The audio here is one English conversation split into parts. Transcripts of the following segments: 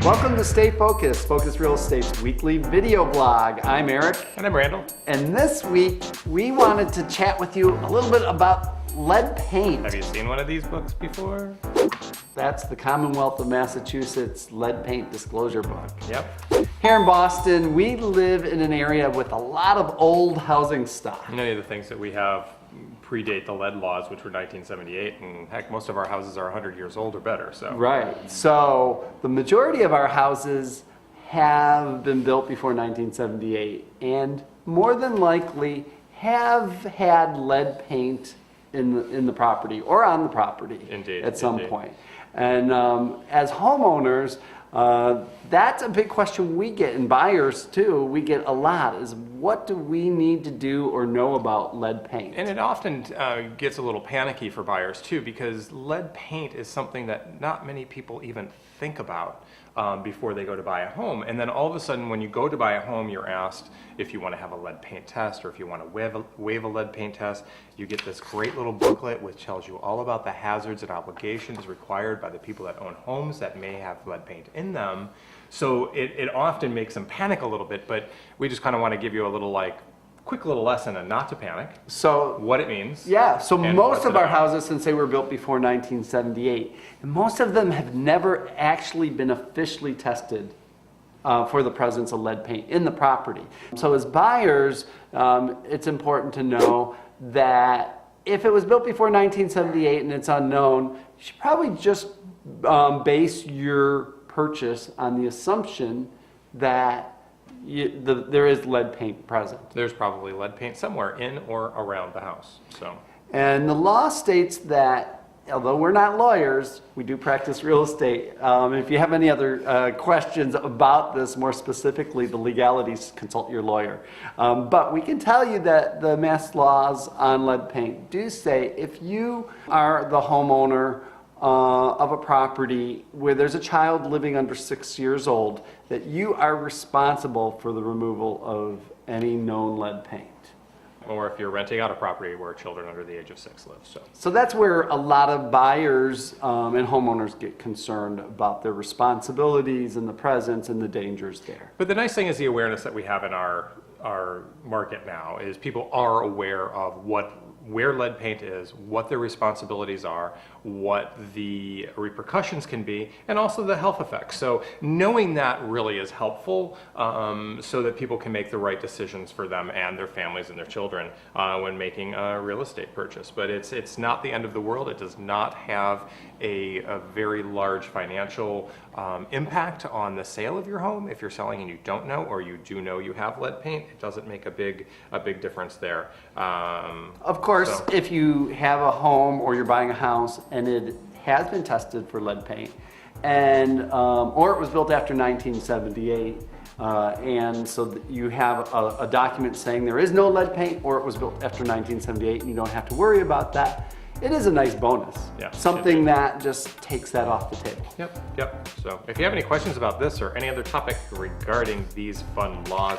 Welcome to Stay Focused, Focus Real Estate's weekly video blog. I'm Eric. And I'm Randall. And this week, we wanted to chat with you a little bit about lead paint. Have you seen one of these books before? That's the Commonwealth of Massachusetts Lead Paint Disclosure Book. Yep. Here in Boston, we live in an area with a lot of old housing stock. Many of the things that we have predate the lead laws, which were 1978, and heck, most of our houses are 100 years old or better. So Right. So the majority of our houses have been built before 1978 and more than likely have had lead paint in the property or on the property. Indeed, at some indeed. point. And as homeowners, that's a big question we get, and buyers too, we get a lot, is what do we need to do or know about lead paint? And it often gets a little panicky for buyers too, because lead paint is something that not many people even think about before they go to buy a home. And then all of a sudden, when you go to buy a home, you're asked if you want to have a lead paint test or if you want to waive a lead paint test. You get this great little booklet which tells you all about the hazards and obligations required by the people that own homes that may have lead paint in them. So it often makes them panic a little bit, but we just kind of want to give you a little quick little lesson on not to panic. So what it means. Yeah, so and most of our about. houses, since they were built before 1978, and most of them have never actually been officially tested for the presence of lead paint in the property. So as buyers, it's important to know that if it was built before 1978 and it's unknown, you should probably just base your purchase on the assumption that there is lead paint present. There's probably lead paint somewhere in or around the house. So, and the law states that, although we're not lawyers, we do practice real estate. If you have any other questions about this, more specifically the legalities, consult your lawyer. But we can tell you that the Mass laws on lead paint do say if you are the homeowner of a property where there's a child living under 6 years old, that you are responsible for the removal of any known lead paint. or if you're renting out a property where children under the age of 6 live. So that's where a lot of buyers and homeowners get concerned about their responsibilities and the presence and the dangers there. But the nice thing is the awareness that we have in our market now is people are aware of where lead paint is, what their responsibilities are, what the repercussions can be, and also the health effects. So knowing that really is helpful so that people can make the right decisions for them and their families and their children when making a real estate purchase. But it's not the end of the world. It does not have a very large financial impact on the sale of your home. If you're selling and you don't know, or you do know you have lead paint, it doesn't make a big difference there. Of course, if you have a home or you're buying a house and it has been tested for lead paint, and or it was built after 1978, and so you have a document saying there is no lead paint, or it was built after 1978, and you don't have to worry about that. It is a nice bonus. Yeah, something that just takes that off the table. Yep. So if you have any questions about this or any other topic regarding these fun laws,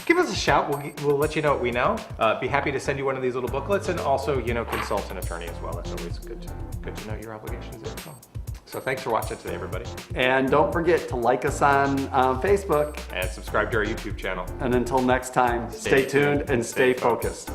give us a shout. We'll let you know what we know. Be happy to send you one of these little booklets, and also, consult an attorney as well. It's always good to know your obligations there as well. So thanks for watching today, everybody. And don't forget to like us on Facebook. And subscribe to our YouTube channel. And until next time, stay tuned and stay focused.